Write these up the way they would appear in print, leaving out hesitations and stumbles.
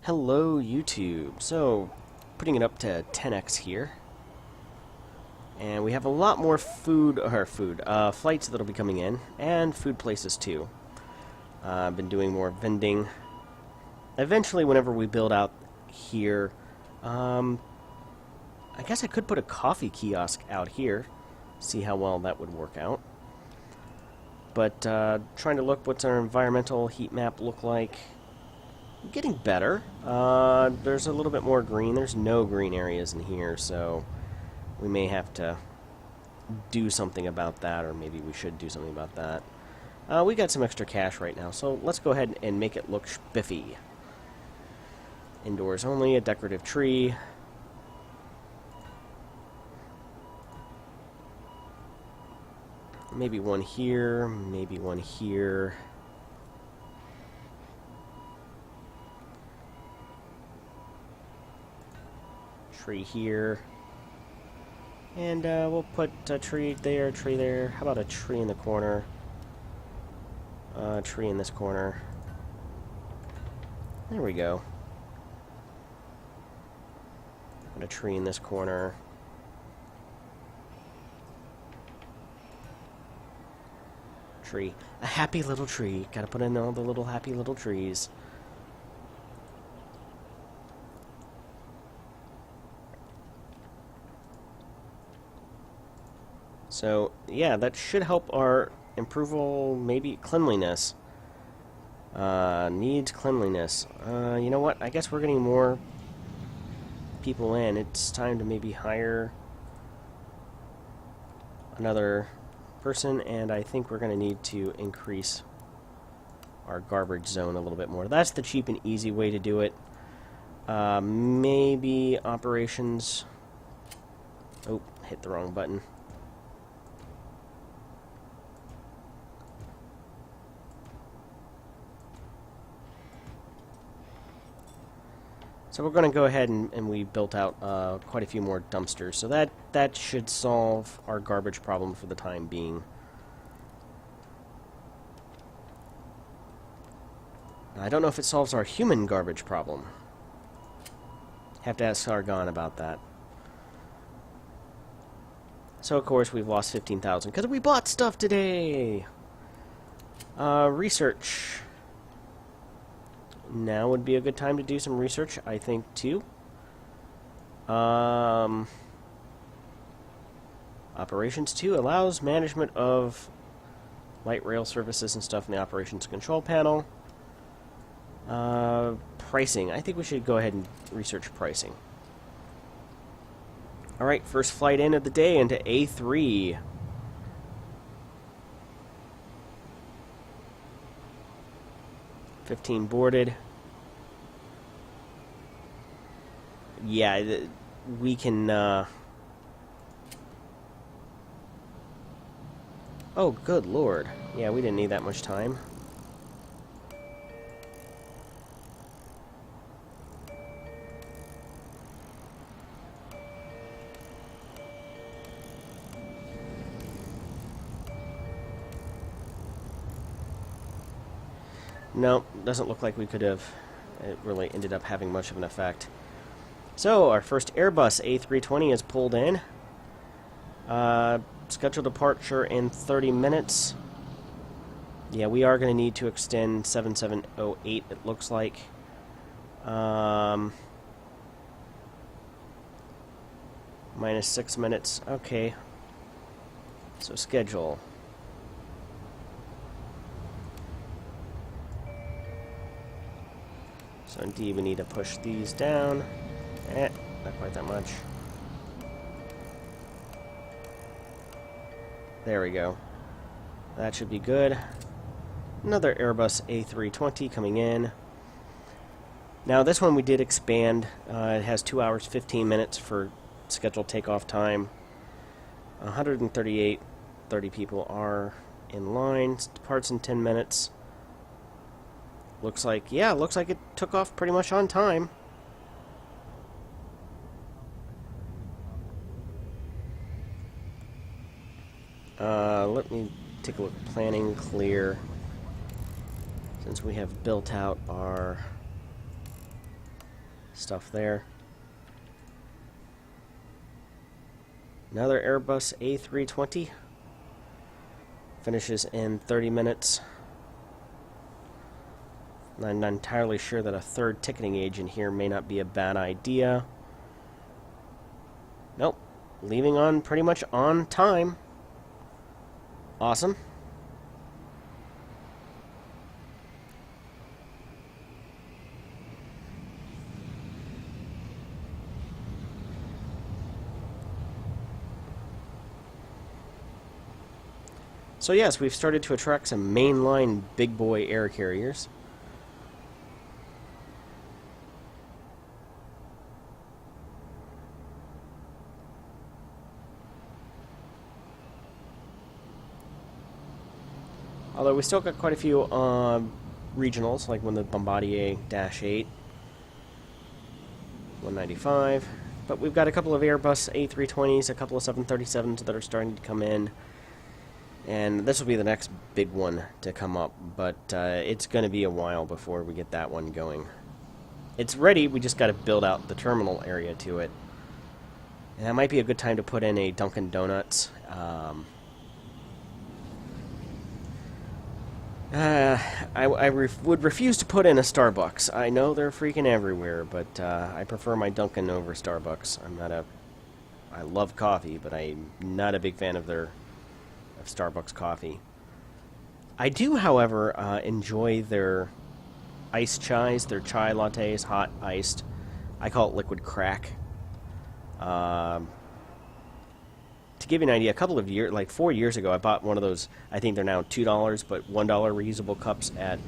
Hello YouTube. So, putting it up to 10x here. And we have a lot more flights that'll be coming in, and food places too. I've been doing more vending. Eventually, whenever we build out here, I guess I could put a coffee kiosk out here, see how well that would work out. But trying to look what's our environmental heat map look like. Getting better. There's a little bit more green. There's no green areas in here, so we may have to do something about that, or maybe we should do something about that. We got some extra cash right now, so let's go ahead and make it look spiffy. Indoors only, a decorative tree. Maybe one here, maybe one here. Tree here. And we'll put a tree there, tree there. How about a tree in the corner? Tree in this corner. There we go. Put a tree in this corner. Tree. A happy little tree. Gotta put in all the little happy little trees. So, yeah, that should help our improve, maybe cleanliness. Needs cleanliness. You know what? I guess we're getting more people in. It's time to maybe hire another person, and I think we're going to need to increase our garbage zone a little bit more. That's the cheap and easy way to do it. Maybe operations. Oh, hit the wrong button. So we're going to go ahead and we built out quite a few more dumpsters. So that should solve our garbage problem for the time being. I don't know if it solves our human garbage problem. Have to ask Sargon about that. So of course we've lost 15,000 because we bought stuff today. Research. Now would be a good time to do some research, I think, too. Operations 2 allows management of light rail services and stuff in the operations control panel. Pricing. I think we should go ahead and research pricing. Alright, first flight in of the day into A3. $15 boarded. Yeah, we can, Oh, good lord. Yeah, we didn't need that much time. No, doesn't look like we could have. It really ended up having much of an effect. So, our first Airbus A320 is pulled in. Scheduled departure in 30 minutes. Yeah, we are going to need to extend 7708, it looks like. Minus 6 minutes. Okay. So, schedule. So indeed, we need to push these down. Not quite that much. There we go. That should be good. Another Airbus A320 coming in. Now this one we did expand. It has 2 hours 15 minutes for scheduled takeoff time. 138, 30 people are in line. Departs in 10 minutes. Looks like it took off pretty much on time. Let me take a look. Planning clear. Since we have built out our stuff there. Another Airbus A320. Finishes in 30 minutes. I'm not entirely sure that a third ticketing agent here may not be a bad idea. Nope. Leaving on pretty much on time. Awesome. So yes, we've started to attract some mainline big boy air carriers. Although we still got quite a few regionals, like when the Bombardier-8, 195. But we've got a couple of Airbus A320s, a couple of 737s that are starting to come in. And this will be the next big one to come up, but it's going to be a while before we get that one going. It's ready, we just got to build out the terminal area to it. And that might be a good time to put in a Dunkin' Donuts. I would refuse to put in a Starbucks. I know they're freaking everywhere, but I prefer my Dunkin' over Starbucks. I love coffee, but I'm not a big fan of Starbucks coffee. I do, however, enjoy their iced chais, their chai lattes, hot iced. I call it liquid crack. To give you an idea, a couple of years, like 4 years ago, I bought one of those. I think they're now $2, but $1 reusable cups at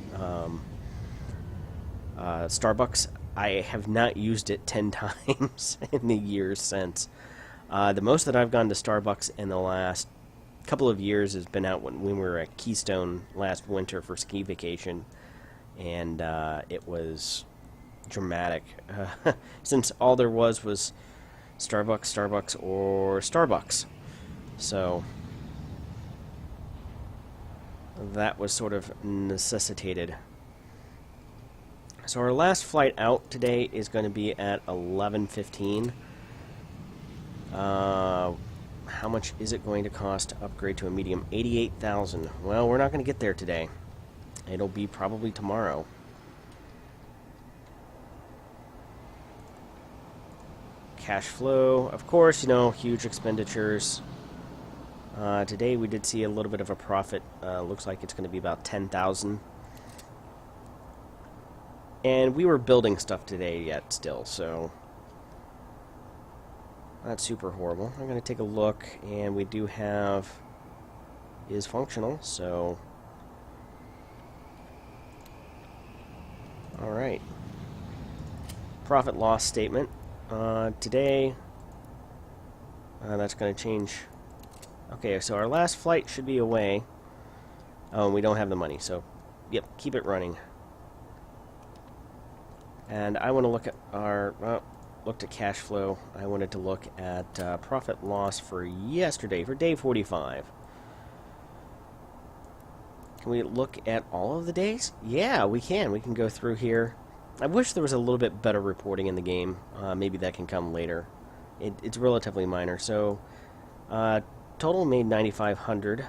Starbucks. I have not used it 10 times in the years since. The most that I've gone to Starbucks in the last couple of years has been out when we were at Keystone last winter for ski vacation, and it was dramatic. Since all there was Starbucks, Starbucks, or Starbucks. So that was sort of necessitated. So our last flight out today is going to be at 11:15. How much is it going to cost to upgrade to a medium? $88,000. Well, we're not going to get there today. It'll be probably tomorrow. Cash flow, of course, huge expenditures. Today we did see a little bit of a profit. Looks like it's going to be about $10,000. And we were building stuff today yet still, so not super horrible. I'm going to take a look, and we do have is functional, so alright. Profit loss statement. Today, that's going to change. Okay, so our last flight should be away. Oh, and we don't have the money, so yep, keep it running. And I want to look at our looked at cash flow. I wanted to look at profit loss for yesterday, for day 45. Can we look at all of the days? Yeah, we can. We can go through here. I wish there was a little bit better reporting in the game. Maybe that can come later. It's relatively minor. So, total made $9,500.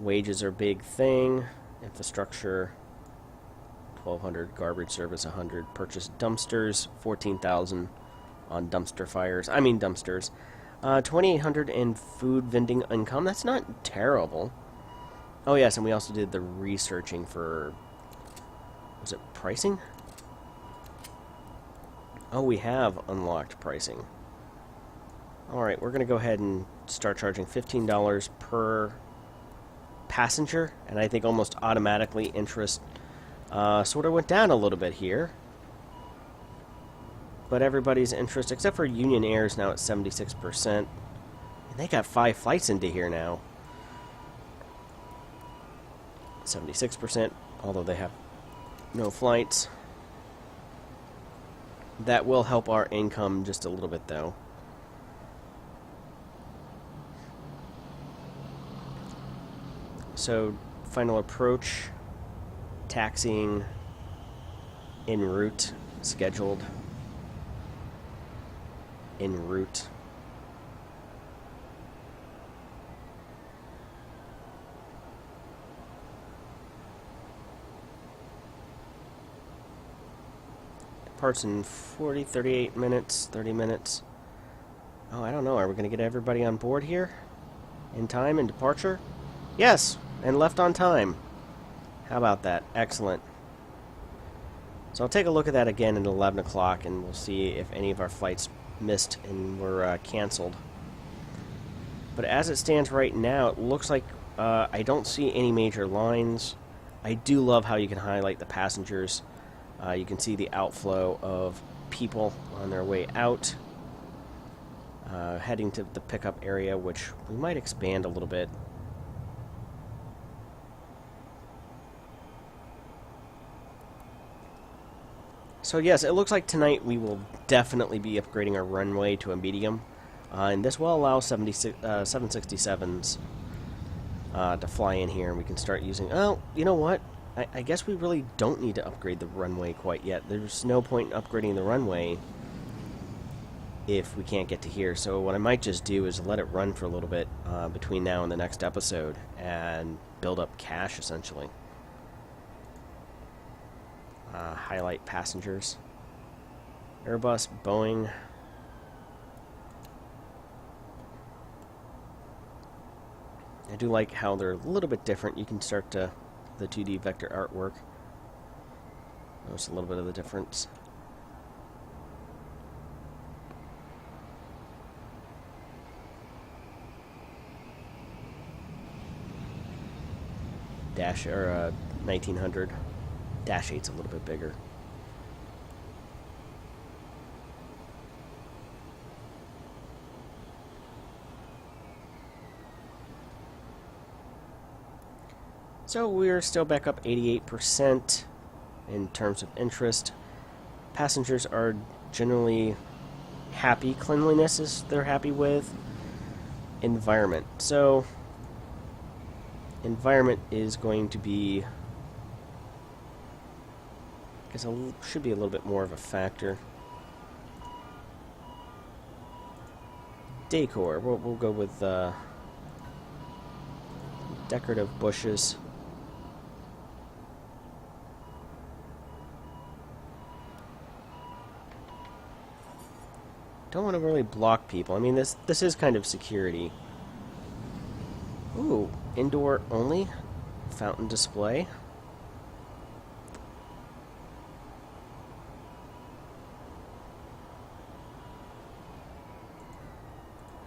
Wages are a big thing. Infrastructure, $1,200. Garbage service, $100. Purchased dumpsters, $14,000 on dumpster fires. I mean dumpsters. $2,800 in food vending income. That's not terrible. Oh yes, and we also did the researching for. Was it pricing? Oh, we have unlocked pricing. Alright, we're going to go ahead and start charging $15 per passenger, and I think almost automatically interest sort of went down a little bit here. But everybody's interest, except for Union Air, is now at 76%. And they got 5 flights into here now. 76%, although they have no flights. That will help our income just a little bit, though. So, final approach, taxiing, En route. Scheduled. En route. Departs in 40, 38 minutes, 30 minutes. Oh, I don't know. Are we going to get everybody on board here? In time and departure? Yes! And left on time. How about that? Excellent. So I'll take a look at that again at 11 o'clock, and we'll see if any of our flights missed and were canceled. But as it stands right now, it looks like I don't see any major lines. I do love how you can highlight the passengers. You can see the outflow of people on their way out, heading to the pickup area, which we might expand a little bit. So yes, it looks like tonight we will definitely be upgrading our runway to a medium, and this will allow 767s to fly in here, and we can start using... Oh, you know what? I guess we really don't need to upgrade the runway quite yet. There's no point in upgrading the runway if we can't get to here. So what I might just do is let it run for a little bit between now and the next episode and build up cash, essentially. Highlight passengers. Airbus, Boeing. I do like how they're a little bit different. You can start to... the 2D vector artwork. Notice a little bit of the difference. Dash, or 1900. Dash 8's a little bit bigger. So we're still back up 88% in terms of interest. Passengers are generally happy. Cleanliness is they're happy with. Environment. So environment is going to be, I guess, should be a little bit more of a factor. Decor. We'll go with decorative bushes. Don't want to really block people. I mean, this is kind of security. Ooh, indoor only fountain display.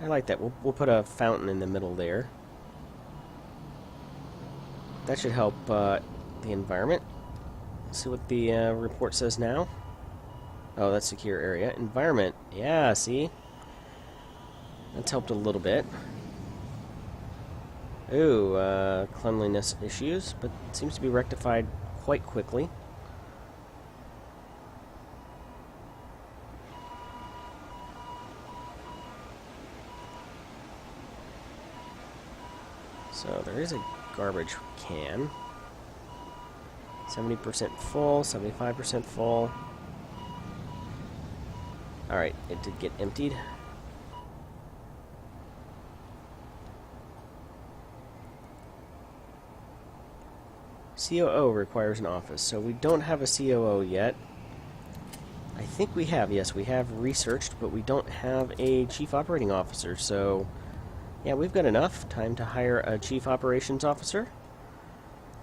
I like that. We'll put a fountain in the middle there. That should help the environment. Let's see what the report says now. Oh, that's secure area. Environment. Yeah, see? That's helped a little bit. Ooh, cleanliness issues, but it seems to be rectified quite quickly. So there is a garbage can. 70% full, 75% full. Alright, it did get emptied. COO requires an office, so we don't have a COO yet. I think we have, yes, we have researched, but we don't have a Chief Operating Officer, so yeah, we've got enough time to hire a Chief Operations Officer.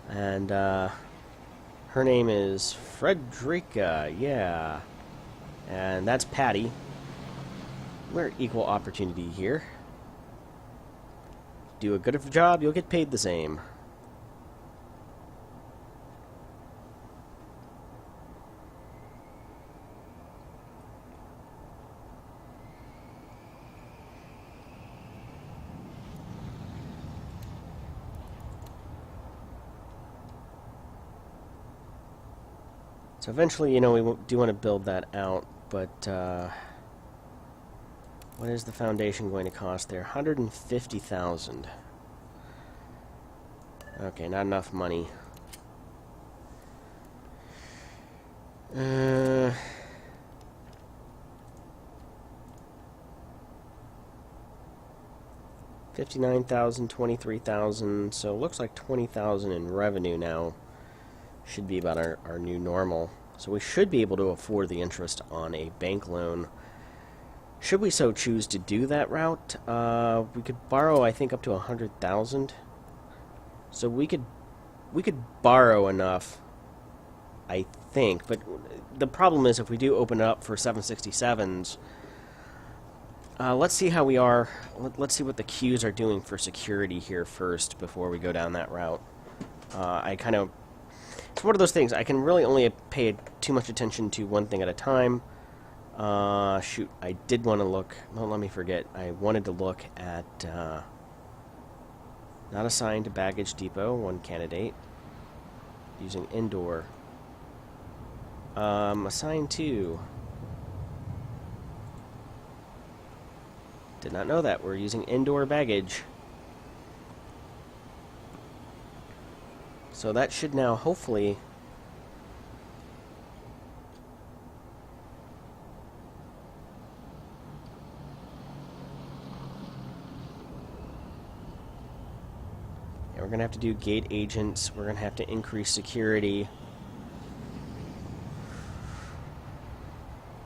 And her name is Frederica, yeah. And that's Patty. We're equal opportunity here. Do a good of a job, you'll get paid the same. So eventually, you know, we do want to build that out, but what is the foundation going to cost there? 150,000. Okay, not enough money. Uh, 59,000, 23,000, so it looks like 20,000 in revenue now should be about our new normal. So we should be able to afford the interest on a bank loan. Should we so choose to do that route, we could borrow, I think, up to 100,000. So we could borrow enough, I think. But the problem is, if we do open it up for 767s, let's see how we are. Let's see what the queues are doing for security here first before we go down that route. It's one of those things. I can really only pay too much attention to one thing at a time. Shoot, I did want to look. Well, let me forget. I wanted to look at not assigned to baggage depot, one candidate. Using indoor. Assigned to. Did not know that. We're using indoor baggage. So that should now hopefully we're going to have to do gate agents. We're going to have to increase security.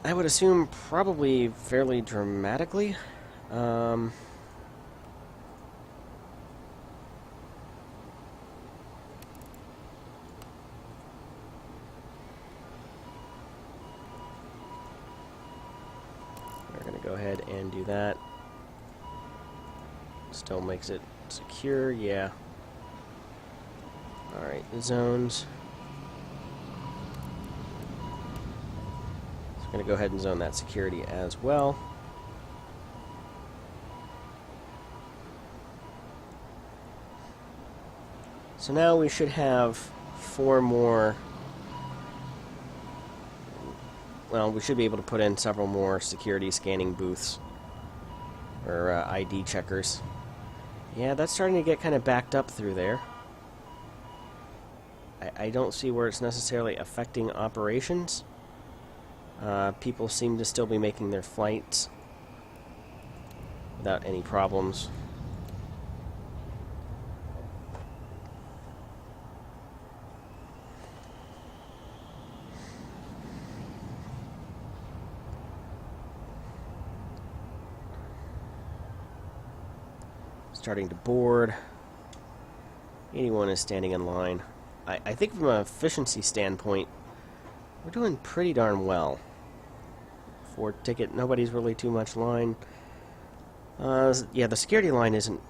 I would assume probably fairly dramatically. We're going to go ahead and do that. Still makes it secure, yeah. Alright, the zones. So I'm going to go ahead and zone that security as well. So now we should have 4 more. Well, we should be able to put in several more security scanning booths or ID checkers. Yeah, that's starting to get kind of backed up through there. I don't see where it's necessarily affecting operations. People seem to still be making their flights without any problems. Starting to board. 81 is standing in line. I think from an efficiency standpoint, we're doing pretty darn well. For ticket, nobody's really too much line. Yeah, the security line isn't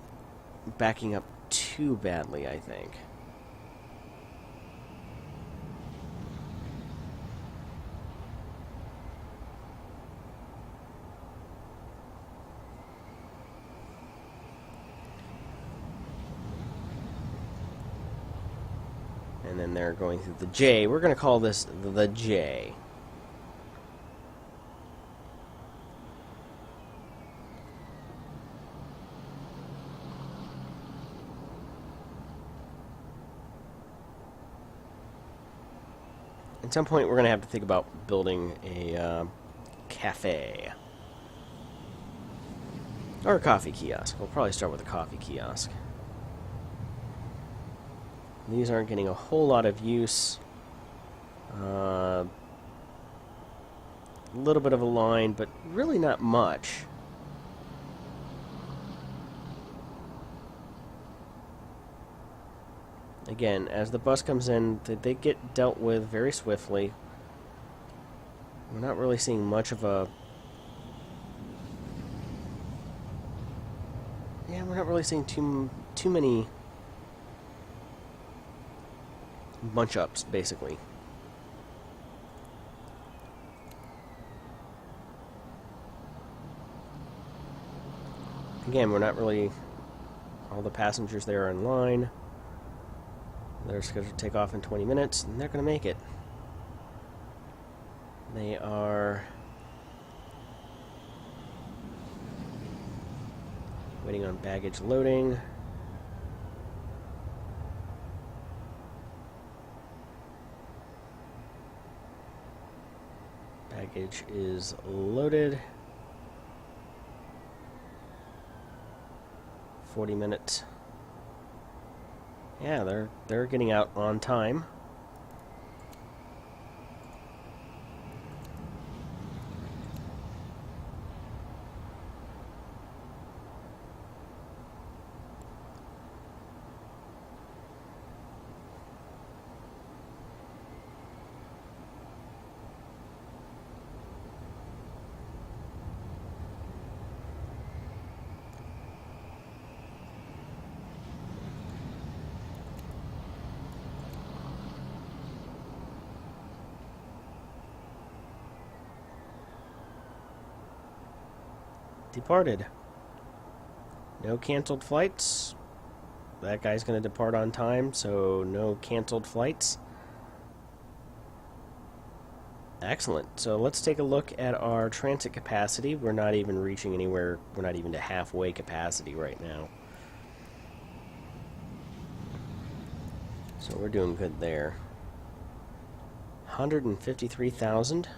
backing up too badly, I think. And then they're going through the J. We're going to call this the J. At some point, we're going to have to think about building a cafe. Or a coffee kiosk. We'll probably start with a coffee kiosk. These aren't getting a whole lot of use. A little bit of a line, but really not much. Again, as the bus comes in, they get dealt with very swiftly. We're not really seeing much of a... Yeah, we're not really seeing too many bunch-ups, basically. Again, we're not really... All the passengers there are in line. They're scheduled to take off in 20 minutes, and they're going to make it. They are waiting on baggage loading. Baggage is loaded. 40 minutes. Yeah, they're getting out on time. Departed. No canceled flights. That guy's going to depart on time, so no canceled flights. Excellent. So let's take a look at our transit capacity. We're not even reaching anywhere. We're not even to halfway capacity right now. So we're doing good there. 153,000.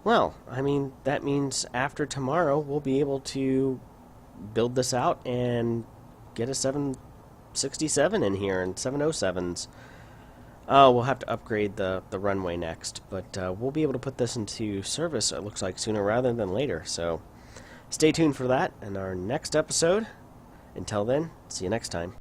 Well, I mean, that means after tomorrow we'll be able to build this out and get a 767 in here and 707s. We'll have to upgrade the runway next, but we'll be able to put this into service, it looks like, sooner rather than later. So stay tuned for that in our next episode. Until then, see you next time.